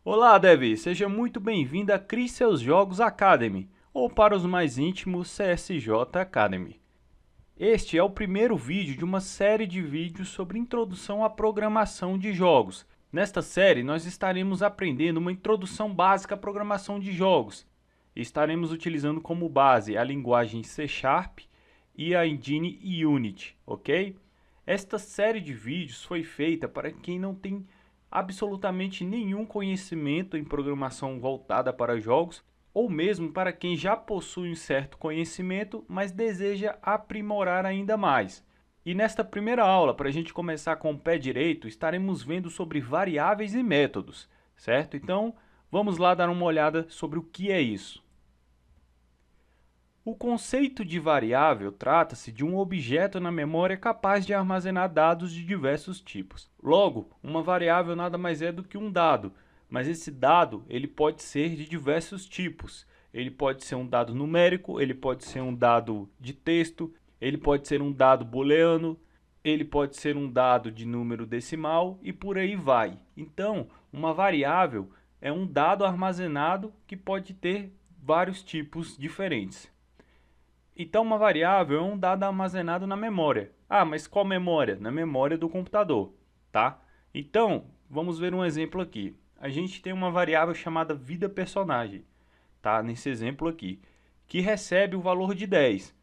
Olá, Dev! Seja muito bem-vindo a Crie Seus Jogos Academy, ou para os mais íntimos, CSJ Academy. Este é o primeiro vídeo de uma série de vídeos sobre introdução à programação de jogos. Nesta série, nós estaremos aprendendo uma introdução básica à programação de jogos. Estaremos utilizando como base a linguagem C# e a engine Unity, ok? Esta série de vídeos foi feita para quem não tem absolutamente nenhum conhecimento em programação voltada para jogos, ou mesmo para quem já possui um certo conhecimento, mas deseja aprimorar ainda mais. E nesta primeira aula, para a gente começar com o pé direito, estaremos vendo sobre variáveis e métodos, certo? Então, vamos lá dar uma olhada sobre o que é isso. O conceito de variável trata-se de um objeto na memória capaz de armazenar dados de diversos tipos. Logo, uma variável nada mais é do que um dado, mas esse dado ele pode ser de diversos tipos. Ele pode ser um dado numérico, ele pode ser um dado de texto, ele pode ser um dado booleano, ele pode ser um dado de número decimal e por aí vai. Então, uma variável é um dado armazenado que pode ter vários tipos diferentes. Então, uma variável é um dado armazenado na memória. Ah, mas qual memória? Na memória do computador, tá? Então, vamos ver um exemplo aqui. A gente tem uma variável chamada vida personagem, tá? Nesse exemplo aqui, que recebe o valor de 10,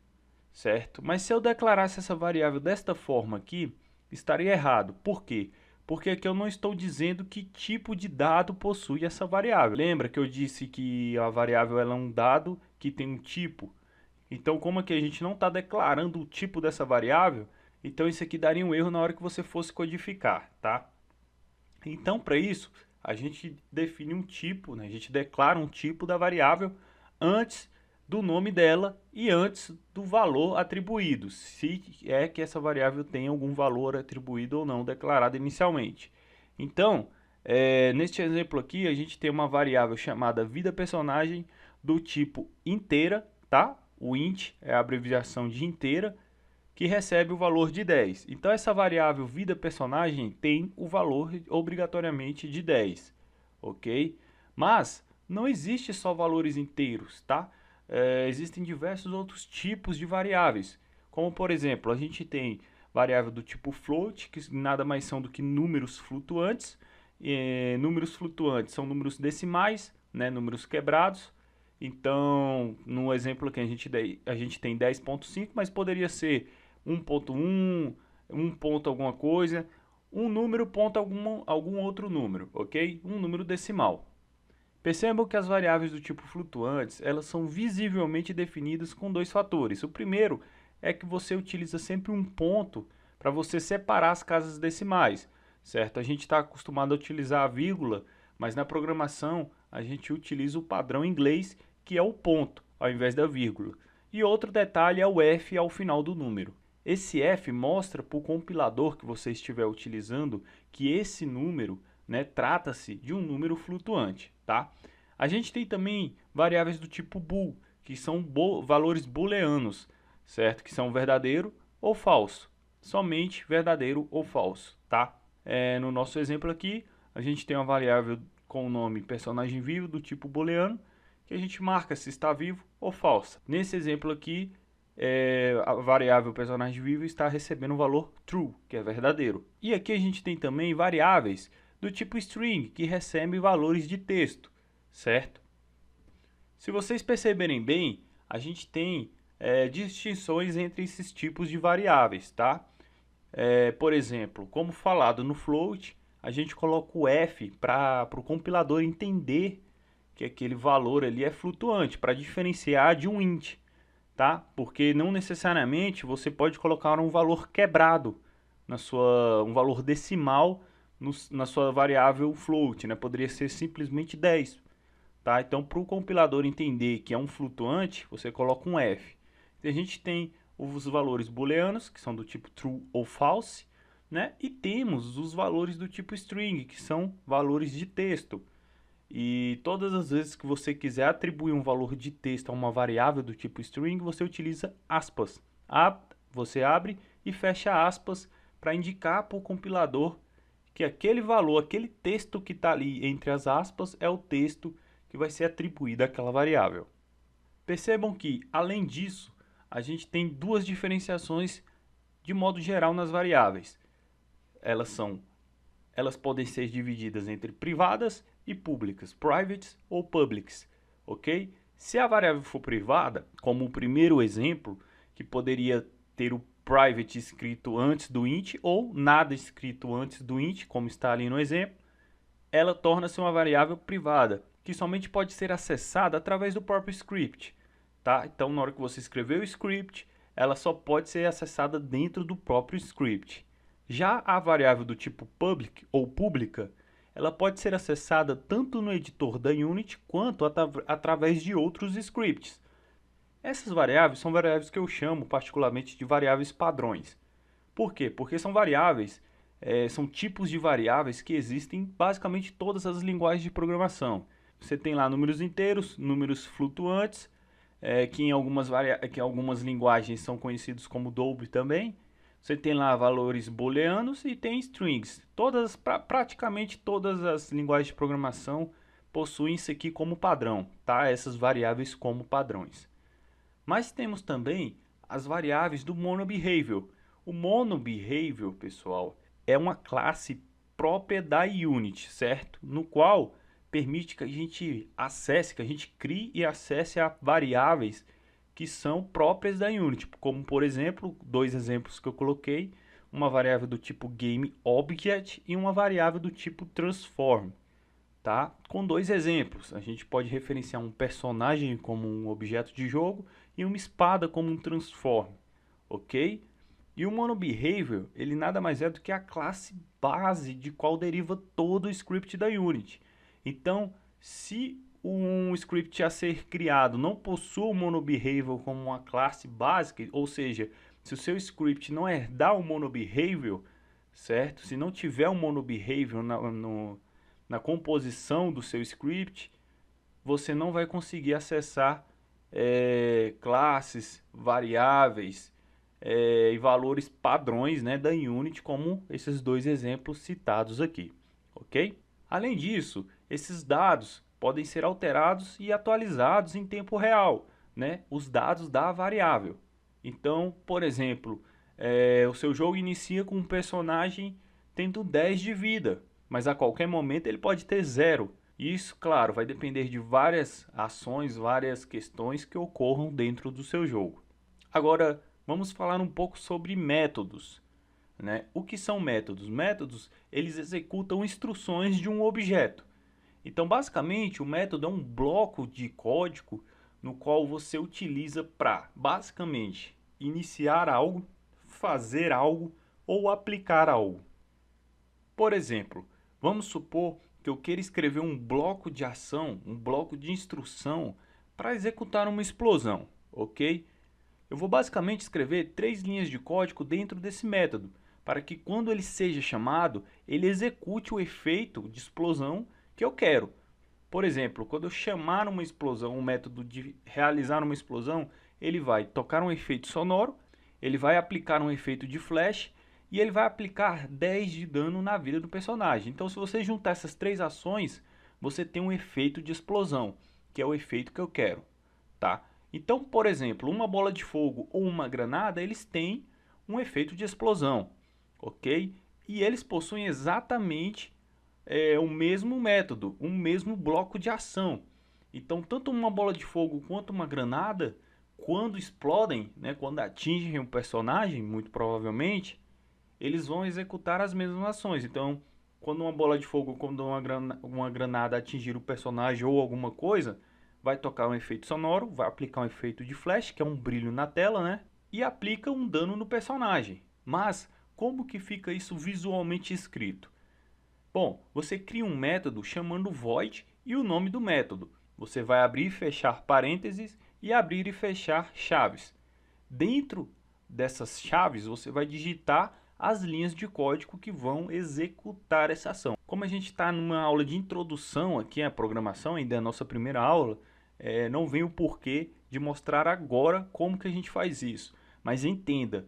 certo? Mas se eu declarasse essa variável desta forma aqui, estaria errado. Por quê? Porque aqui eu não estou dizendo que tipo de dado possui essa variável. Lembra que eu disse que a variável ela é um dado que tem um tipo? Então, como aqui a gente não está declarando o tipo dessa variável, então isso aqui daria um erro na hora que você fosse codificar, tá? Então, para isso, a gente define um tipo, né? A gente declara um tipo da variável antes do nome dela e antes do valor atribuído, se é que essa variável tem algum valor atribuído ou não declarado inicialmente. Então, neste exemplo aqui, a gente tem uma variável chamada vida personagem do tipo inteira, tá? O int é a abreviação de inteira, que recebe o valor de 10. Então, essa variável vida personagem tem o valor obrigatoriamente de 10, ok? Mas não existe só valores inteiros, tá? Existem diversos outros tipos de variáveis, como por exemplo, a gente tem variável do tipo float, que nada mais são do que números flutuantes. Números flutuantes são números decimais, né, números quebrados. Então, no exemplo que a gente tem 10.5, mas poderia ser 1.1, 1 ponto alguma coisa, um número ponto algum outro número, ok? Um número decimal. Percebam que as variáveis do tipo flutuantes, elas são visivelmente definidas com dois fatores. O primeiro é que você utiliza sempre um ponto para você separar as casas decimais, certo? A gente está acostumado a utilizar a vírgula, mas na programação a gente utiliza o padrão inglês, que é o ponto, ao invés da vírgula. E outro detalhe é o F ao final do número. Esse F mostra para o compilador que você estiver utilizando que esse número, né, trata-se de um número flutuante, tá? A gente tem também variáveis do tipo bool, que são valores booleanos, certo? Que são verdadeiro ou falso, somente verdadeiro ou falso, tá? No nosso exemplo aqui, a gente tem uma variável com o nome personagem vivo do tipo booleano, que a gente marca se está vivo ou falsa. Nesse exemplo aqui, a variável personagem vivo está recebendo o valor true, que é verdadeiro. E aqui a gente tem também variáveis do tipo string, que recebem valores de texto, certo? Se vocês perceberem bem, a gente tem distinções entre esses tipos de variáveis, tá? Por exemplo, como falado no float, a gente coloca o F para o compilador entender que aquele valor ali é flutuante, para diferenciar de um int, tá? Porque não necessariamente você pode colocar um valor quebrado um valor decimal na sua variável float, né? Poderia ser simplesmente 10, tá? Então, para o compilador entender que é um flutuante, você coloca um F. E a gente tem os valores booleanos, que são do tipo true ou false, né? E temos os valores do tipo string, que são valores de texto. E todas as vezes que você quiser atribuir um valor de texto a uma variável do tipo string, você utiliza aspas. Você abre e fecha aspas para indicar para o compilador que aquele valor, aquele texto que está ali entre as aspas, é o texto que vai ser atribuído àquela variável. Percebam que, além disso, a gente tem duas diferenciações de modo geral nas variáveis. Elas podem ser divididas entre privadas e públicas, privates ou publics, ok? Se a variável for privada, como o primeiro exemplo, que poderia ter o private escrito antes do int ou nada escrito antes do int, como está ali no exemplo, ela torna-se uma variável privada, que somente pode ser acessada através do próprio script, tá? Então, na hora que você escrever o script, ela só pode ser acessada dentro do próprio script. Já a variável do tipo public ou pública, ela pode ser acessada tanto no editor da Unity quanto através de outros scripts. Essas variáveis são variáveis que eu chamo particularmente de variáveis padrões. Por quê? Porque são variáveis, são tipos de variáveis que existem em basicamente todas as linguagens de programação. Você tem lá números inteiros, números flutuantes, que em algumas linguagens são conhecidos como Dolby também. Você tem lá valores booleanos e tem strings. Praticamente todas as linguagens de programação possuem isso aqui como padrão, tá? Essas variáveis como padrões. Mas temos também as variáveis do monobehavior. O monobehavior, pessoal, é uma classe própria da Unity, certo? No qual permite que a gente acesse, que a gente crie e acesse a variáveis que são próprias da Unity, como por exemplo, dois exemplos que eu coloquei, uma variável do tipo GameObject e uma variável do tipo Transform. Tá? Com dois exemplos, a gente pode referenciar um personagem como um objeto de jogo e uma espada como um transform, ok? E o monobehavior, ele nada mais é do que a classe base de qual deriva todo o script da Unity. Então, se um script a ser criado não possui o monobehavior como uma classe básica, ou seja, se o seu script não herdar o monobehavior, certo? Se não tiver o monobehavior na composição do seu script, você não vai conseguir acessar classes, variáveis e valores padrões, né, da Unity, como esses dois exemplos citados aqui, ok? Além disso, esses dados podem ser alterados e atualizados em tempo real, né, os dados da variável. Então, por exemplo, o seu jogo inicia com um personagem tendo 10 de vida, mas a qualquer momento ele pode ter 0. Isso, claro, vai depender de várias ações, várias questões que ocorram dentro do seu jogo. Agora, vamos falar um pouco sobre métodos, né? O que são métodos? Métodos, eles executam instruções de um objeto. Então, basicamente, o método é um bloco de código no qual você utiliza para, basicamente, iniciar algo, fazer algo ou aplicar algo. Por exemplo, vamos supor que eu queira escrever um bloco de ação, um bloco de instrução para executar uma explosão, ok? Eu vou basicamente escrever 3 linhas de código dentro desse método, para que quando ele seja chamado, ele execute o efeito de explosão que eu quero. Por exemplo, quando eu chamar uma explosão, um método de realizar uma explosão, ele vai tocar um efeito sonoro, ele vai aplicar um efeito de flash e ele vai aplicar 10 de dano na vida do personagem. Então, se você juntar essas 3 ações, você tem um efeito de explosão, que é o efeito que eu quero, tá? Então, por exemplo, uma bola de fogo ou uma granada, eles têm um efeito de explosão, ok? E eles possuem exatamente o mesmo método, o mesmo bloco de ação. Então, tanto uma bola de fogo quanto uma granada, quando explodem, né, quando atingem um personagem, muito provavelmente, eles vão executar as mesmas ações. Então, quando uma bola de fogo, quando uma granada atingir o personagem ou alguma coisa, vai tocar um efeito sonoro, vai aplicar um efeito de flash, que é um brilho na tela, né? E aplica um dano no personagem. Mas, como que fica isso visualmente escrito? Bom, você cria um método chamando void e o nome do método. Você vai abrir e fechar parênteses e abrir e fechar chaves. Dentro dessas chaves, você vai digitar as linhas de código que vão executar essa ação. Como a gente está numa aula de introdução aqui à programação, ainda é a nossa primeira aula, não vem o porquê de mostrar agora como que a gente faz isso. Mas entenda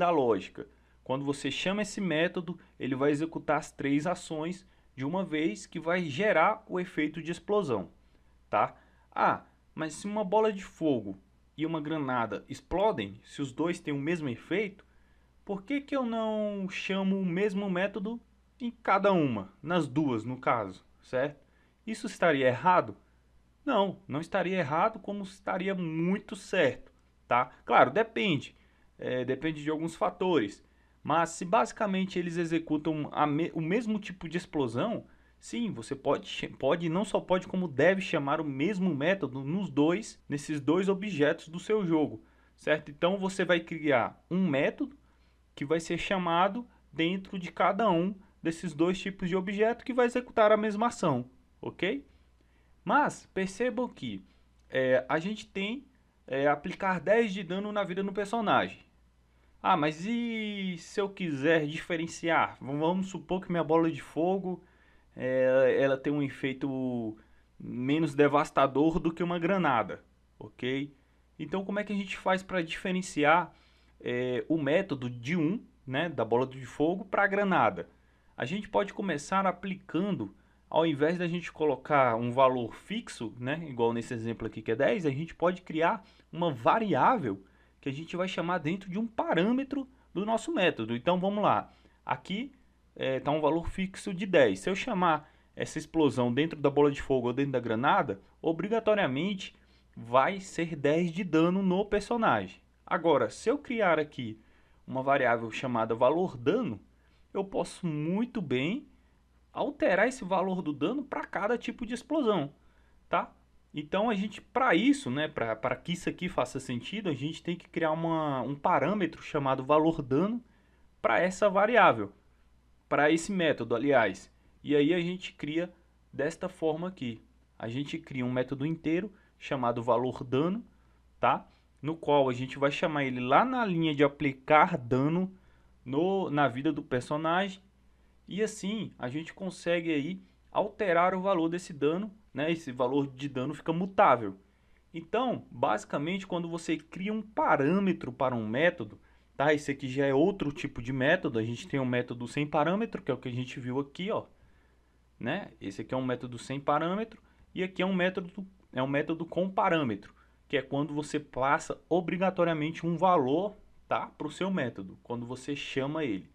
a lógica. Quando você chama esse método, ele vai executar as 3 ações de uma vez, que vai gerar o efeito de explosão, tá? Ah, mas se uma bola de fogo e uma granada explodem, se os dois têm o mesmo efeito, por que que eu não chamo o mesmo método em cada uma, nas duas no caso, certo? Isso estaria errado? Não, não estaria errado, como estaria muito certo, tá? Claro, depende, depende de alguns fatores, mas se basicamente eles executam o mesmo tipo de explosão, sim, você pode, não só pode, como deve chamar o mesmo método nesses dois objetos do seu jogo, certo? Então você vai criar um método que vai ser chamado dentro de cada um desses dois tipos de objeto que vai executar a mesma ação, ok? Mas percebam que a gente tem aplicar 10 de dano na vida do personagem. Ah, mas e se eu quiser diferenciar? Vamos supor que minha bola de fogo ela tem um efeito menos devastador do que uma granada, ok? Então como é que a gente faz para diferenciar o método de né, da bola de fogo para a granada? A gente pode começar aplicando, ao invés da gente colocar um valor fixo, né, igual nesse exemplo aqui que é 10, a gente pode criar uma variável que a gente vai chamar dentro de um parâmetro do nosso método. Então vamos lá, aqui está um valor fixo de 10. Se eu chamar essa explosão dentro da bola de fogo ou dentro da granada, obrigatoriamente vai ser 10 de dano no personagem. Agora, se eu criar aqui uma variável chamada valor dano, eu posso muito bem alterar esse valor do dano para cada tipo de explosão, tá? Então a gente, para isso, né, para que isso aqui faça sentido, a gente tem que criar um parâmetro chamado valor dano para essa variável, para esse método, aliás. E aí a gente cria desta forma aqui. A gente cria um método inteiro chamado valor dano, tá? No qual a gente vai chamar ele lá na linha de aplicar dano na vida do personagem. E assim a gente consegue aí alterar o valor desse dano, né? Esse valor de dano fica mutável. Então, basicamente, quando você cria um parâmetro para um método, tá? Esse aqui já é outro tipo de método. A gente tem um método sem parâmetro, que é o que a gente viu aqui, ó, né? Esse aqui é um método sem parâmetro e aqui é um método com parâmetro, que é quando você passa obrigatoriamente um valor, tá, para o seu método, quando você chama ele.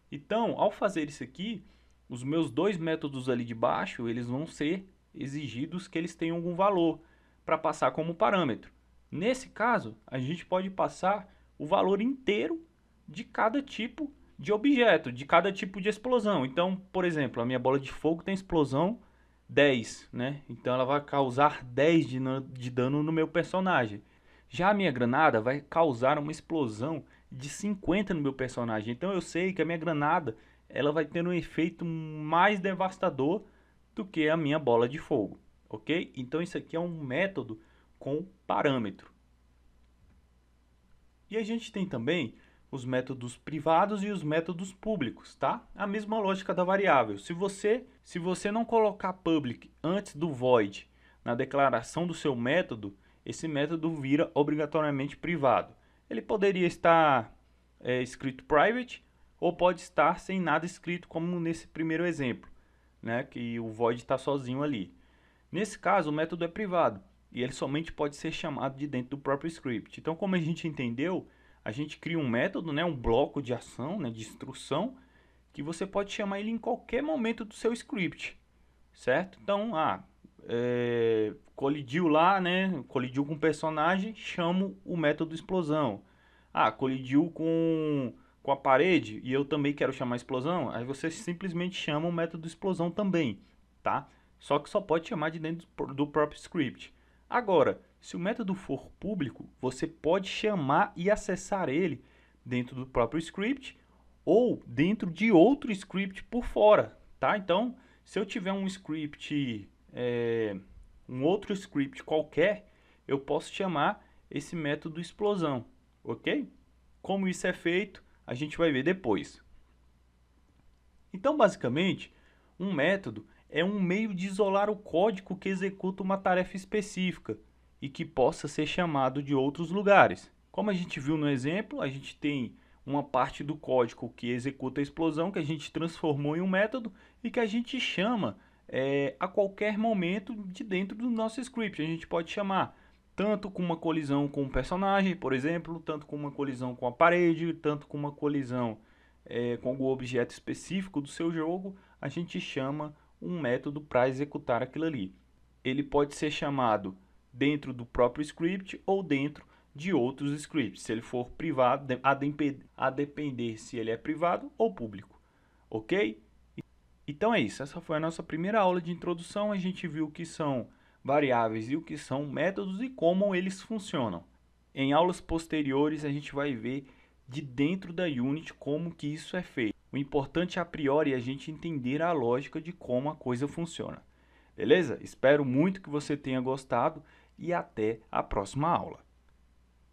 Então, ao fazer isso aqui, os meus dois métodos ali de baixo, eles vão ser exigidos que eles tenham algum valor para passar como parâmetro. Nesse caso, a gente pode passar o valor inteiro de cada tipo de objeto, de cada tipo de explosão. Então, por exemplo, a minha bola de fogo tem explosão 10, né? Então ela vai causar 10 de dano no meu personagem. Já a minha granada vai causar uma explosão de 50 no meu personagem. Então eu sei que a minha granada ela vai ter um efeito mais devastador do que a minha bola de fogo, ok? Então isso aqui é um método com parâmetro. E a gente tem também os métodos privados e os métodos públicos, tá? A mesma lógica da variável. Se você não colocar public antes do void na declaração do seu método, esse método vira obrigatoriamente privado. Ele poderia estar escrito private ou pode estar sem nada escrito, como nesse primeiro exemplo, né? Que o void está sozinho ali. Nesse caso, o método é privado e ele somente pode ser chamado de dentro do próprio script. Então, como a gente entendeu, a gente cria um método, né, um bloco de ação, né, de instrução, que você pode chamar ele em qualquer momento do seu script, certo? Então, colidiu lá, né, colidiu com o personagem, chamo o método explosão. Ah, colidiu com a parede e eu também quero chamar explosão, aí você simplesmente chama o método explosão também, tá? Só que só pode chamar de dentro do próprio script. Agora, se o método for público, você pode chamar e acessar ele dentro do próprio script ou dentro de outro script por fora, tá? Então, se eu tiver um script, um outro script qualquer, eu posso chamar esse método explosão, ok? Como isso é feito, a gente vai ver depois. Então, basicamente, um método é um meio de isolar o código que executa uma tarefa específica e que possa ser chamado de outros lugares. Como a gente viu no exemplo, a gente tem uma parte do código que executa a explosão, que a gente transformou em um método e que a gente chama a qualquer momento de dentro do nosso script. A gente pode chamar tanto com uma colisão com o personagem, por exemplo, tanto com uma colisão com a parede, tanto com uma colisão com algum objeto específico do seu jogo, a gente chama um método para executar aquilo ali. Ele pode ser chamado dentro do próprio script ou dentro de outros scripts, se ele for privado, a depender se ele é privado ou público, ok? Então é isso, essa foi a nossa primeira aula de introdução. A gente viu o que são variáveis e o que são métodos e como eles funcionam. Em aulas posteriores a gente vai ver de dentro da Unity como que isso é feito. O importante a priori é a gente entender a lógica de como a coisa funciona. Beleza? Espero muito que você tenha gostado e até a próxima aula.